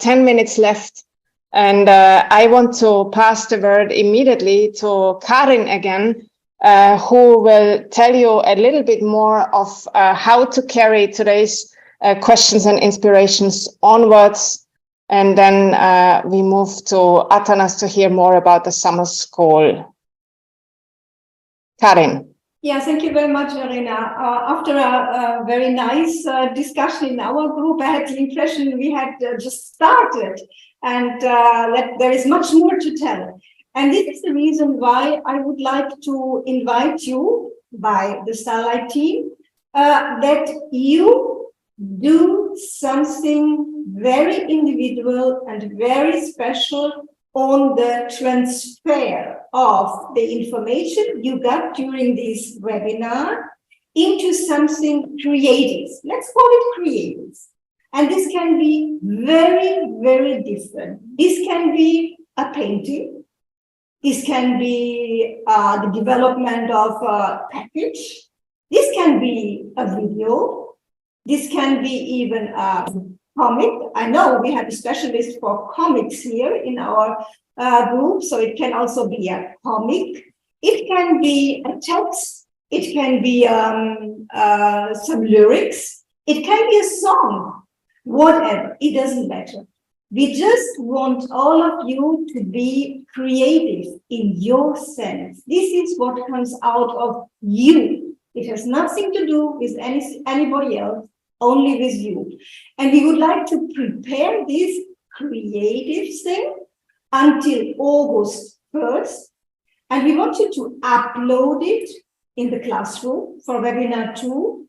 10 minutes left. And I want to pass the word immediately to Karin again, who will tell you a little bit more of how to carry today's questions and inspirations onwards. And then we move to Atanas to hear more about the summer school. Karin. Yeah, thank you very much, Verena. After a very nice discussion in our group, I had the impression we had just started and that there is much more to tell. And this is the reason why I would like to invite you by the Starlight team that you do something very individual and very special on the transfer of the information you got during this webinar into something creative. Let's call it creative. And this can be very, very different. This can be a painting. This can be the development of a package. This can be a video. This can be even a comic. I know we have a specialist for comics here in our group, so it can also be a comic. It can be a text. It can be some lyrics. It can be a song. Whatever, it doesn't matter. We just want all of you to be creative in your sense. This is what comes out of you. It has nothing to do with anybody else, only with you. And we would like to prepare this creative thing until August 1st. And we want you to upload it in the classroom for webinar 2.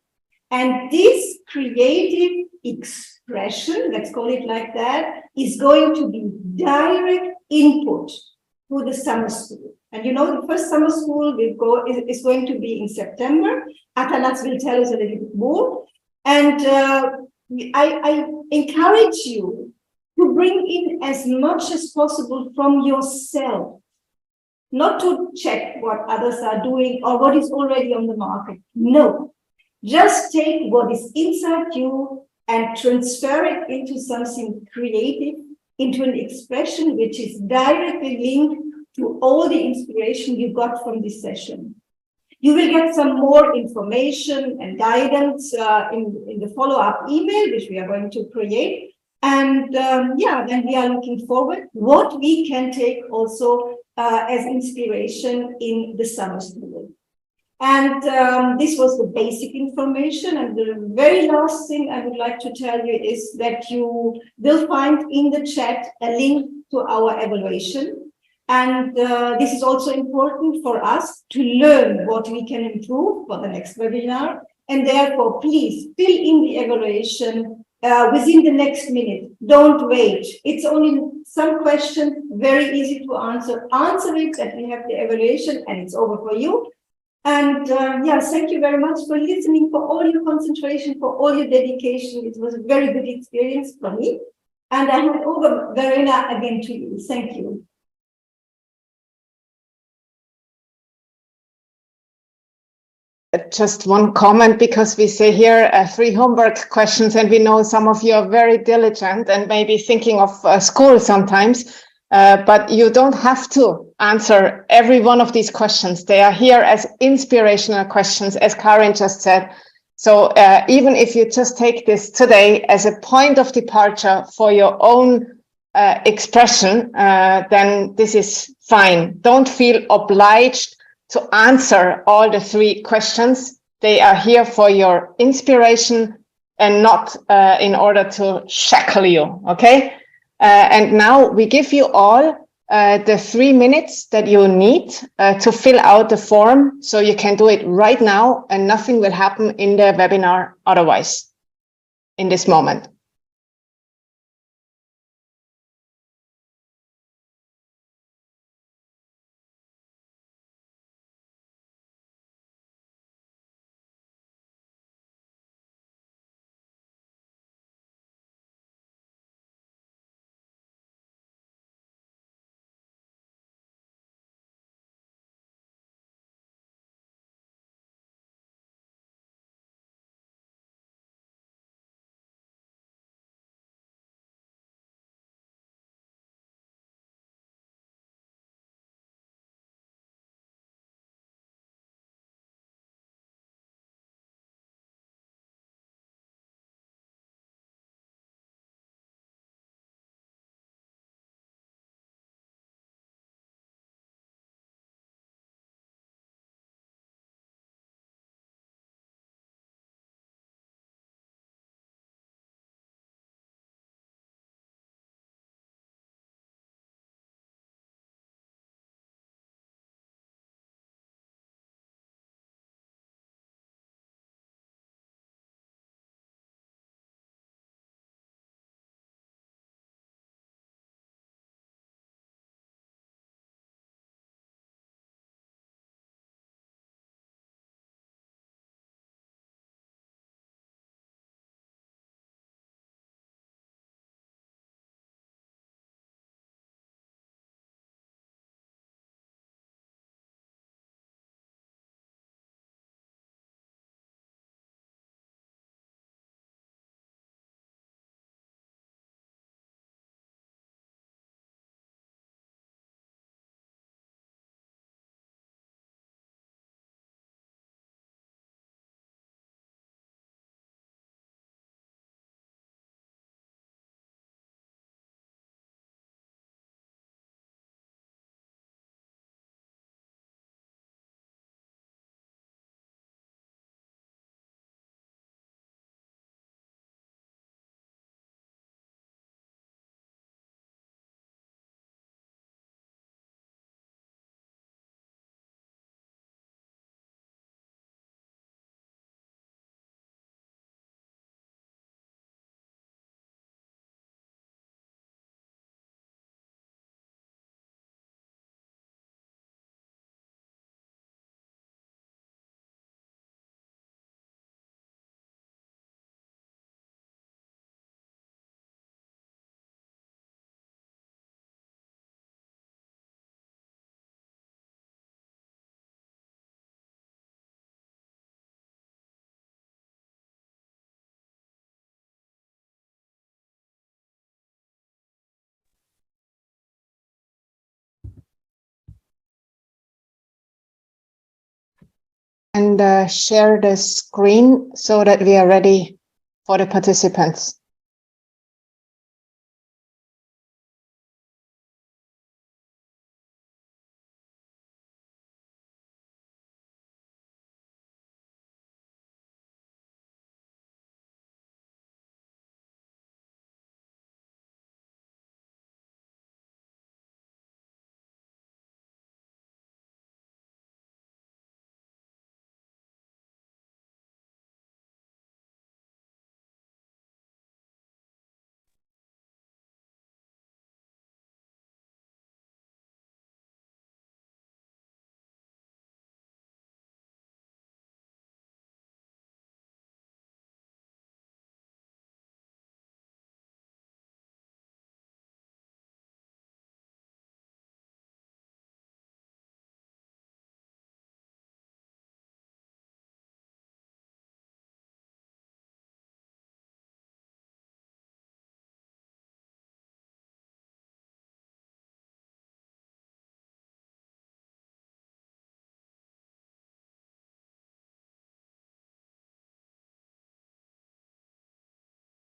And this creative expression, let's call it like that, is going to be direct input to the summer school. And you know, the first summer school is going to be in September. Atanas will tell us a little bit more. And I encourage you to bring in as much as possible from yourself, not to check what others are doing or what is already on the market. No, just take what is inside you and transfer it into something creative, into an expression which is directly linked to all the inspiration you got from this session. You will get some more information and guidance in the follow-up email, which we are going to create. And then we are looking forward what we can take also as inspiration in the summer school. And this was the basic information. And the very last thing I would like to tell you is that you will find in the chat a link to our evaluation. And this is also important for us to learn what we can improve for the next webinar. And therefore, please fill in the evaluation within the next minute. Don't wait. It's only some questions, very easy to answer. Answer it, and we have the evaluation, and it's over for you. And thank you very much for listening, for all your concentration, for all your dedication. It was a very good experience for me. And I hand over, Verena, again to you. Thank you. Just one comment, because we say here 3 homework questions, and we know some of you are very diligent and maybe thinking of school sometimes, but you don't have to answer every one of these questions. They are here as inspirational questions, as Karin just said. So even if you just take this today as a point of departure for your own expression, then this is fine. Don't feel obliged to answer all the 3 questions. They are here for your inspiration and not in order to shackle you, okay? And now we give you all the 3 minutes that you need to fill out the form, so you can do it right now and nothing will happen in the webinar otherwise in this moment. and share the screen so that we are ready for the participants.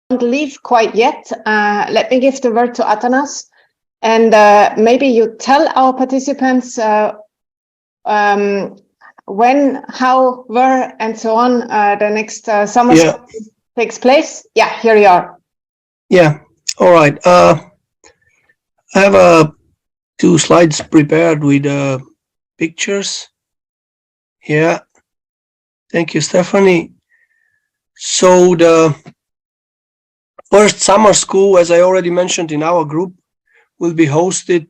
Don't leave quite yet. Let me give the word to Atanas, and maybe you tell our participants when, how, where, and so on the next summer school takes place. Yeah, here you are. Yeah, all right. I have 2 slides prepared with pictures. Yeah, thank you, Stephanie. So the first summer school, as I already mentioned in our group, will be hosted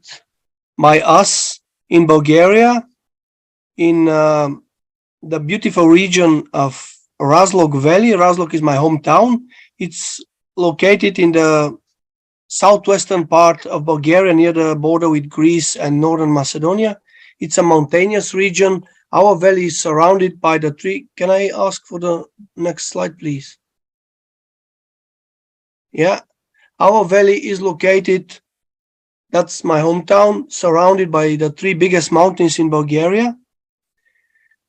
by us in Bulgaria, in the beautiful region of Razlog Valley. Razlog is my hometown. It's located in the southwestern part of Bulgaria, near the border with Greece and northern Macedonia. It's a mountainous region. Our valley is surrounded by the tree. Can I ask for the next slide, please? Yeah, our valley is located, that's my hometown, surrounded by the 3 biggest mountains in Bulgaria,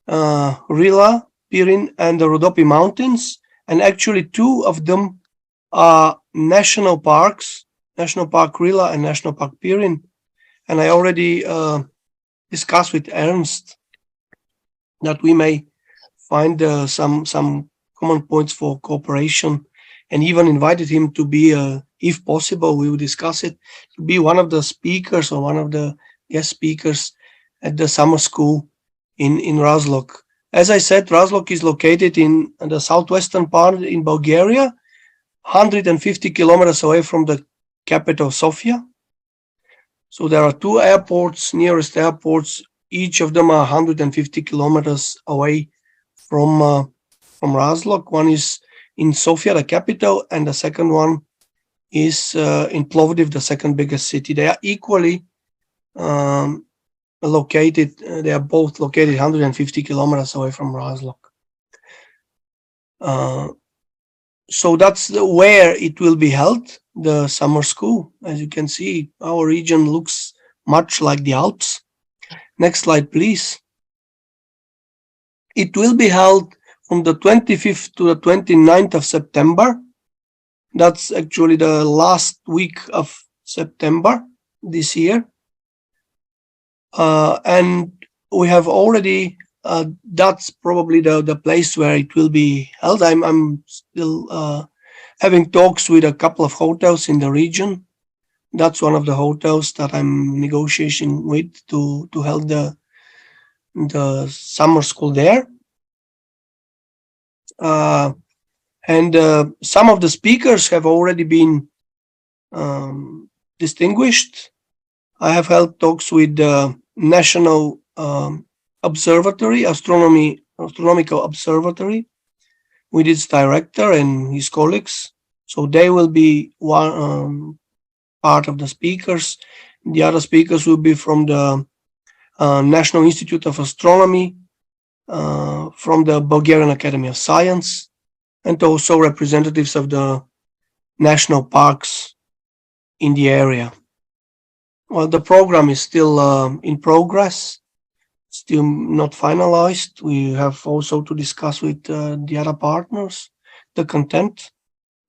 Rila, Pirin, and the Rhodope Mountains. And actually 2 of them are national parks, National Park Rila and National Park Pirin. And I already discussed with Ernst that we may find some common points for cooperation, and even invited him to be, if possible, we will discuss it, to be one of the speakers or one of the guest speakers at the summer school in Razlog. As I said, Razlog is located in the southwestern part in Bulgaria, 150 kilometers away from the capital, Sofia. So there are 2 airports, nearest airports. Each of them are 150 kilometers away from Razlog. One is in Sofia, the capital, and the second one is in Plovdiv, the second biggest city. They are equally located. They are both located 150 kilometers away from Razlog. So that's where it will be held, the summer school. As you can see, our region looks much like the Alps. Next slide, please. It will be held from the 25th to the 29th of September. That's actually the last week of September this year. And we have already, that's probably the place where it will be held. I'm still having talks with a couple of hotels in the region. That's one of the hotels that I'm negotiating with to hold the summer school there. And some of the speakers have already been distinguished. I have held talks with the National Observatory, Astronomical Observatory, with its director and his colleagues. So they will be one part of the speakers. The other speakers will be from the National Institute of Astronomy, from the Bulgarian Academy of Science, and also representatives of the national parks in the area. Well, the program is still in progress, still not finalized. We have also to discuss with the other partners the content,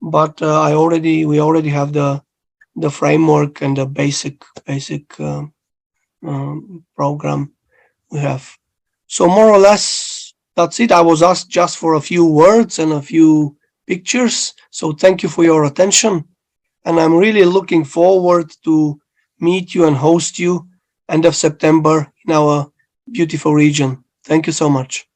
but we already have the framework and the basic program we have. So more or less, that's it. I was asked just for a few words and a few pictures. So thank you for your attention. And I'm really looking forward to meet you and host you end of September in our beautiful region. Thank you so much.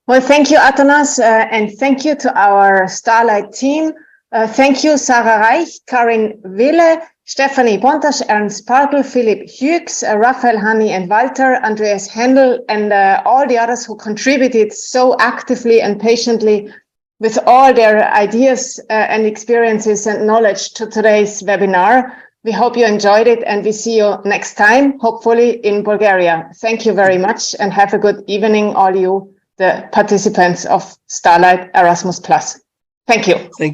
Well, thank you, Atanas, and thank you to our Starlight team. Thank you, Sarah Reich, Karin Wille, Stephanie Bontas, Ernst Parkel, Philipp Hughes, Raphael Hani and Walter, Andreas Händel, and all the others who contributed so actively and patiently with all their ideas and experiences and knowledge to today's webinar. We hope you enjoyed it, and we see you next time, hopefully in Bulgaria. Thank you very much, and have a good evening, all you, the participants of Starlight Erasmus+. Thank you. Thank you.